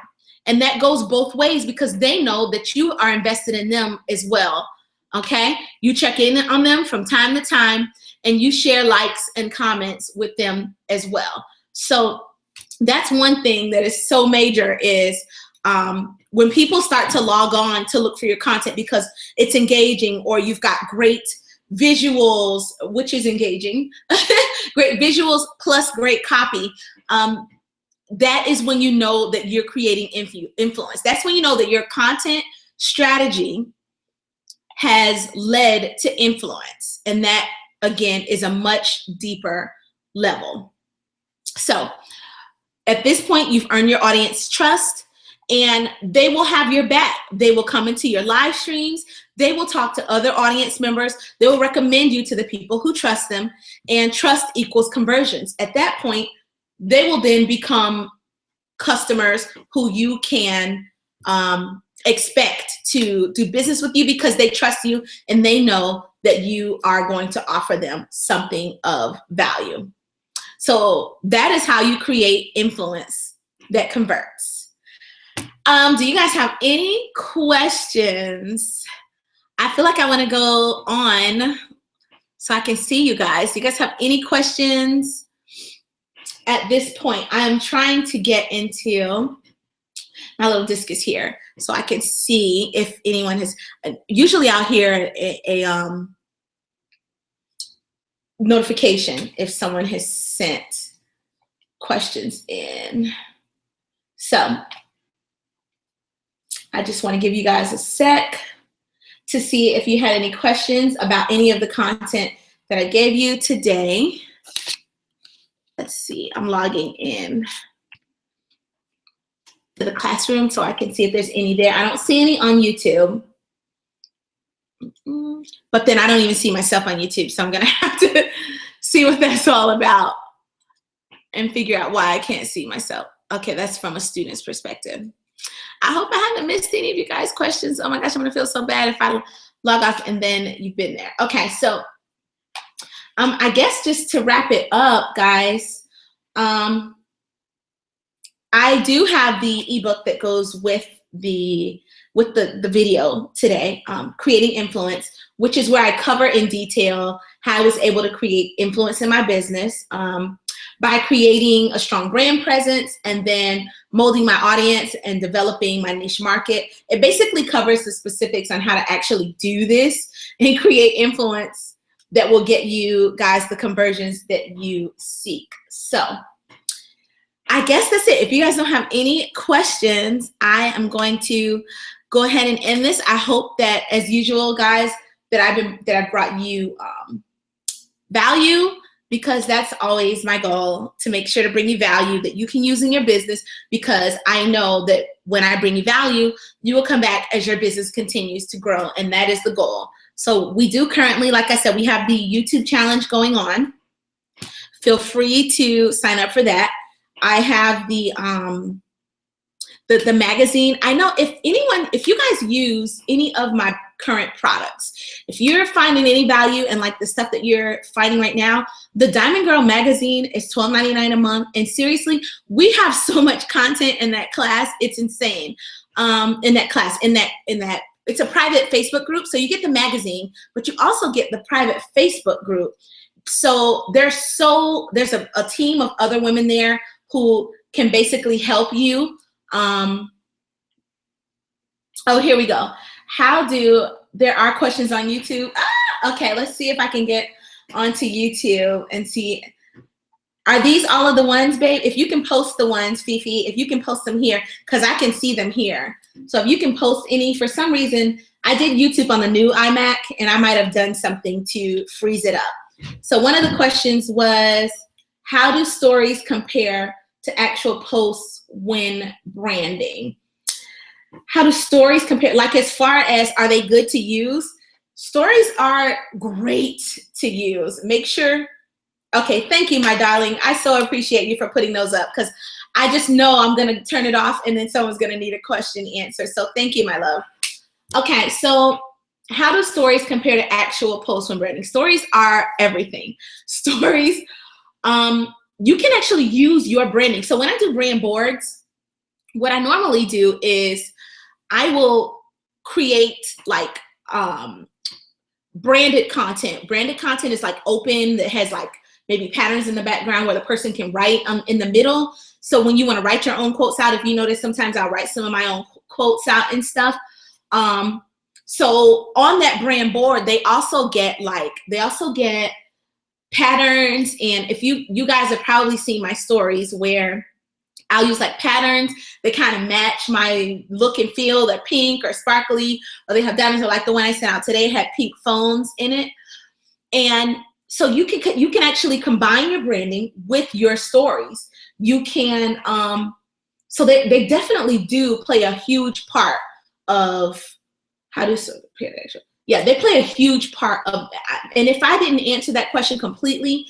And that goes both ways because they know that you are invested in them as well. Okay? You check in on them from time to time and you share likes and comments with them as well. So that's one thing that is so major is when people start to log on to look for your content because it's engaging or you've got great visuals, which is engaging, great visuals plus great copy, that is when you know that you're creating influence. That's when you know that your content strategy has led to influence. And that, again, is a much deeper level. So at this point, you've earned your audience trust and they will have your back. They will come into your live streams. They will talk to other audience members. They will recommend you to the people who trust them, and trust equals conversions. At that point, they will then become customers who you can expect to do business with you because they trust you and they know that you are going to offer them something of value. So that is how you create influence that converts. Do you guys have any questions? I feel like I want to go on so I can see you guys. Do you guys have any questions at this point? I'm trying to get into my little discus here so I can see if anyone has. Usually I'll hear a notification if someone has sent questions in. So I just want to give you guys a sec to see if you had any questions about any of the content that I gave you today. Let's see, I'm logging in to the classroom so I can see if there's any there. I don't see any on YouTube. But then I don't even see myself on YouTube, so I'm gonna have to see what that's all about and figure out why I can't see myself. Okay, that's from a student's perspective. I hope I haven't missed any of you guys' questions. Oh my gosh, I'm gonna feel so bad if I log off and then you've been there. Okay, so I guess just to wrap it up, guys, I do have the ebook that goes with the video today, creating influence, which is where I cover in detail how I was able to create influence in my business by creating a strong brand presence and then molding my audience and developing my niche market. It basically covers the specifics on how to actually do this and create influence that will get you guys the conversions that you seek. So I guess that's it. If you guys don't have any questions, I am going to go ahead and end this. I hope that, as usual, guys, that I've brought you value, because that's always my goal, to make sure to bring you value that you can use in your business, because I know that when I bring you value, you will come back as your business continues to grow, and that is the goal. So we do currently, like I said, we have the YouTube challenge going on. Feel free to sign up for that. I have the magazine. I know if you guys use any of my current products, if you're finding any value in like the stuff that you're finding right now, the Diamond Girl magazine is $12.99 a month. And seriously, we have so much content in that class. It's insane. In that class, in that it's a private Facebook group. So you get the magazine, but you also get the private Facebook group. So there's a team of other women there who can basically help you. Oh, here we go. There are questions on YouTube. Okay, let's see if I can get onto YouTube and see. Are these all of the ones, babe? If you can post the ones, Fifi, if you can post them here, because I can see them here. So if you can post any, for some reason, I did YouTube on the new iMac, and I might have done something to freeze it up. So one of the questions was, how do stories compare to actual posts when branding? How do stories compare? Like, as far as, are they good to use? Stories are great to use. Make sure, okay, thank you, my darling. I so appreciate you for putting those up, because I just know I'm gonna turn it off and then someone's gonna need a question answered. So thank you, my love. Okay, so how do stories compare to actual posts when branding? Stories are everything. Stories, you can actually use your branding. So when I do brand boards, what I normally do is I will create like branded content. Branded content is like open, that has like maybe patterns in the background where the person can write in the middle. So when you want to write your own quotes out, if you notice, sometimes I'll write some of my own quotes out and stuff. So on that brand board, they also get patterns. And if you guys have probably seen my stories where I'll use like patterns that kind of match my look and feel. They're pink or sparkly, or they have diamonds, or like the one I sent out today had pink phones in it. And so you can actually combine your branding with your stories. You can, so they definitely do play a huge part of how to compare to actual. Yeah, they play a huge part of that. And if I didn't answer that question completely,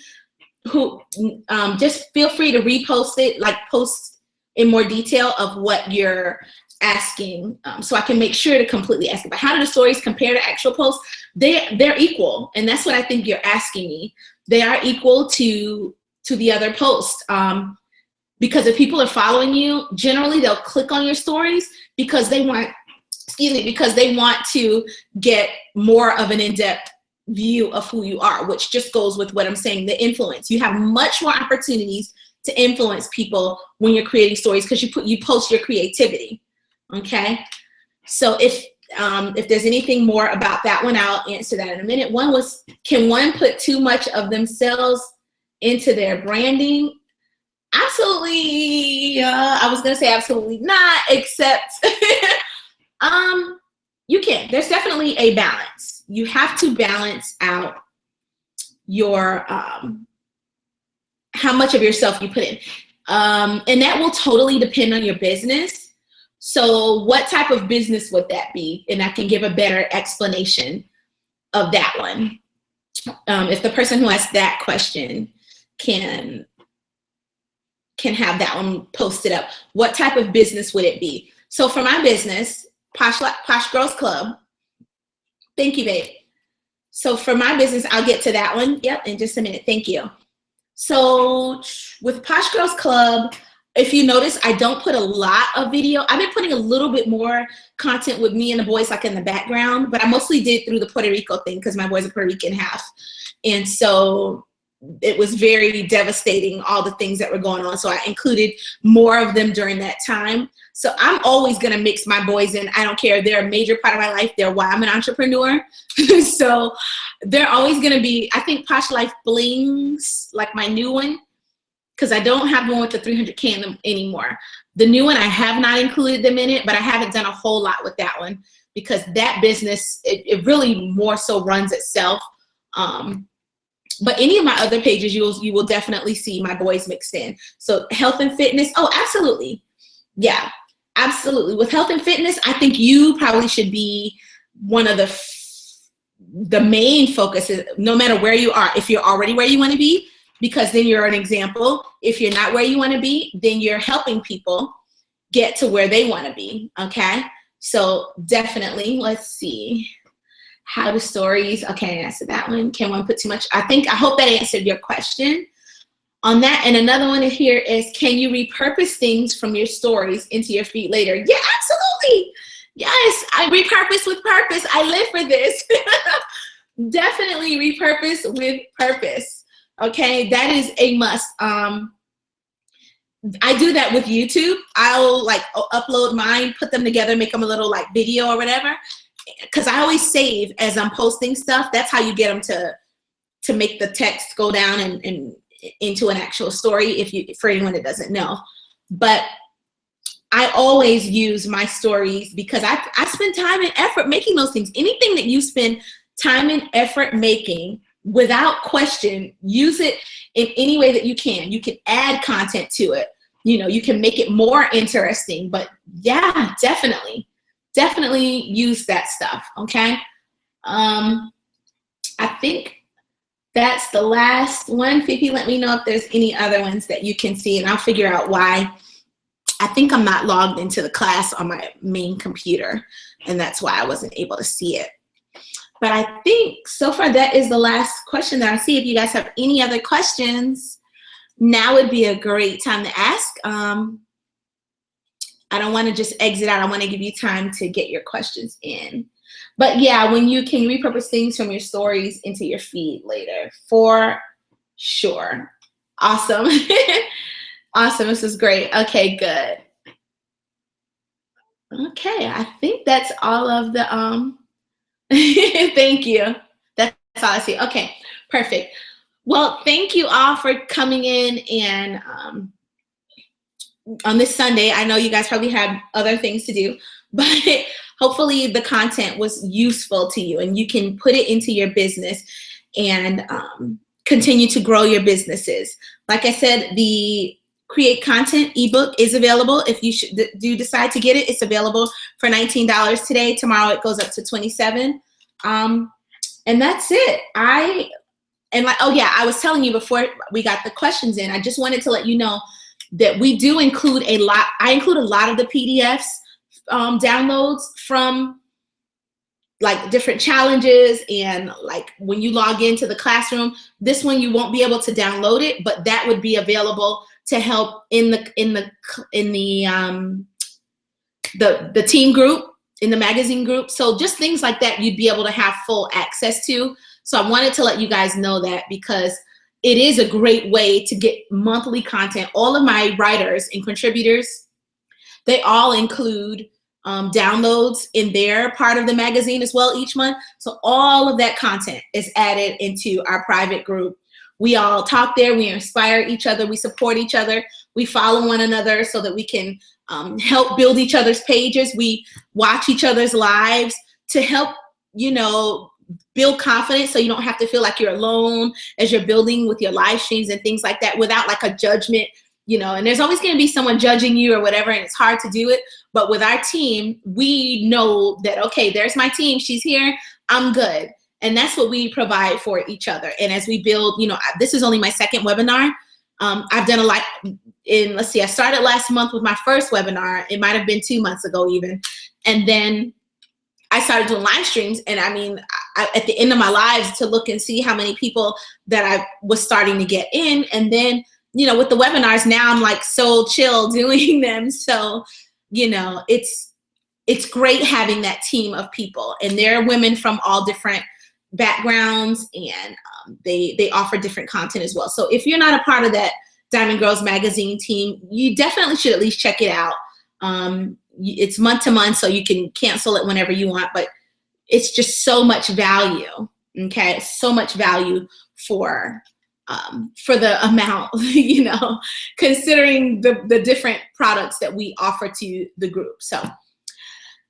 just feel free to repost it, like post in more detail of what you're asking, so I can make sure to completely ask about how do the stories compare to actual posts. They're equal, and that's what I think you're asking me. They are equal to the other posts, because if people are following you, generally they'll click on your stories because they want, because they want to get more of an in-depth view of who you are, which just goes with what I'm saying, the influence. You have much more opportunities to influence people when you're creating stories, because you post your creativity. Okay, so if there's anything more about that one, I'll answer that in a minute. One was, can one put too much of themselves into their branding? Absolutely. I was gonna say absolutely not, except you can. There's definitely a balance. You have to balance out your how much of yourself you put in, and that will totally depend on your business. So what type of business would that be? And I can give a better explanation of that one. If the person who asked that question can have that one posted up. What type of business would it be? So for my business, Posh Girls Club. Thank you, babe. So for my business, I'll get to that one. Yep, in just a minute. Thank you. So with Posh Girls Club, if you notice, I don't put a lot of video. I've been putting a little bit more content with me and the boys like in the background, but I mostly did through the Puerto Rico thing because my boys are Puerto Rican half. And so it was very devastating, all the things that were going on. So I included more of them during that time. So I'm always going to mix my boys in. I don't care. They're a major part of my life. They're why I'm an entrepreneur. So they're always going to be, I think Posh Life Blings, like my new one, because I don't have one with the 300K anymore. The new one, I have not included them in it, but I haven't done a whole lot with that one because that business, it really more so runs itself. But any of my other pages, you will definitely see my boys mixed in. So health and fitness, oh, absolutely. Yeah, absolutely. With health and fitness, I think you probably should be one of the main focuses, no matter where you are. If you're already where you want to be, because then you're an example. If you're not where you want to be, then you're helping people get to where they want to be, okay? So definitely, let's see. How do stories, okay, I answered that one. Can one put too much? I hope that answered your question on that. And another one here is, can you repurpose things from your stories into your feed later? Yeah, absolutely. Yes, I repurpose with purpose. I live for this. Definitely repurpose with purpose. Okay, that is a must. I do that with YouTube. I'll like upload mine, put them together, make them a little like video or whatever. Because I always save as I'm posting stuff. That's how you get them to make the text go down and into an actual story, for anyone that doesn't know. But I always use my stories because I spend time and effort making those things. Anything that you spend time and effort making, without question, use it in any way that you can. You can add content to it. You can make it more interesting. But yeah, definitely use that stuff, okay? I think that's the last one. Fifi, let me know if there's any other ones that you can see, and I'll figure out why. I think I'm not logged into the class on my main computer, and that's why I wasn't able to see it. But I think so far that is the last question that I see. If you guys have any other questions, now would be a great time to ask. I don't want to just exit out. I want to give you time to get your questions in. But yeah, when you can repurpose things from your stories into your feed later, for sure. Awesome. Awesome. This is great. Okay, good. Okay, I think that's all of the thank you. That's all I see. Okay, perfect. Well, thank you all for coming in, and on this Sunday, I know you guys probably had other things to do, but hopefully the content was useful to you and you can put it into your business and continue to grow your businesses. Like I said, the Create Content ebook is available. If you do decide to get it, it's available for $19 today. Tomorrow it goes up to $27. And that's it. Oh yeah, I was telling you before we got the questions in, I just wanted to let you know that we do include a lot. I include a lot of the PDFs downloads from like different challenges, and like when you log into the classroom, this one you won't be able to download it, but that would be available to help in the team group, in the magazine group. So just things like that you'd be able to have full access to. So I wanted to let you guys know that, because it is a great way to get monthly content. All of my writers and contributors, they all include downloads in their part of the magazine as well each month. So all of that content is added into our private group. We all talk there, we inspire each other, we support each other, we follow one another so that we can help build each other's pages. We watch each other's lives to help, build confidence, so you don't have to feel like you're alone as you're building with your live streams and things like that, without like a judgment, and there's always going to be someone judging you or whatever, and it's hard to do it. But with our team, we know that, okay, there's my team, she's here, I'm good. And that's what we provide for each other. And as we build, this is only my second webinar. I've done a lot I started last month with my first webinar. It might've been 2 months ago even. And then I started doing live streams, and I mean, at the end of my lives, to look and see how many people that I was starting to get in. And then you know, with the webinars now, I'm like so chill doing them. So, you know, it's great having that team of people, and there are women from all different backgrounds, and they offer different content as well. So if you're not a part of that Diamond Girls Magazine team, you definitely should at least check it out. It's month to month, so you can cancel it whenever you want, but it's just so much value. Okay, so much value for the amount, you know, considering the different products that we offer to the group. So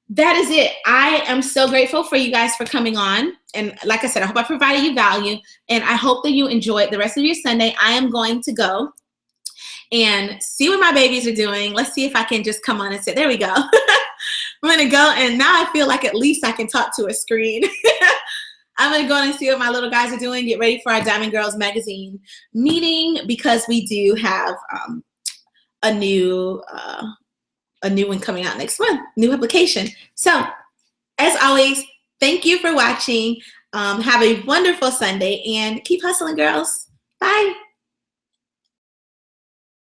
that is it. I am so grateful for you guys for coming on. And like I said, I hope I provided you value, and I hope that you enjoyed the rest of your Sunday. I am going to go and see what my babies are doing. Let's see if I can just come on and say, there we go. I'm going to go, and now I feel like at least I can talk to a screen. I'm going to go and see what my little guys are doing, get ready for our Diamond Girls Magazine meeting, because we do have a new one coming out next month, new application. So as always, thank you for watching. Have a wonderful Sunday, and keep hustling, girls. Bye.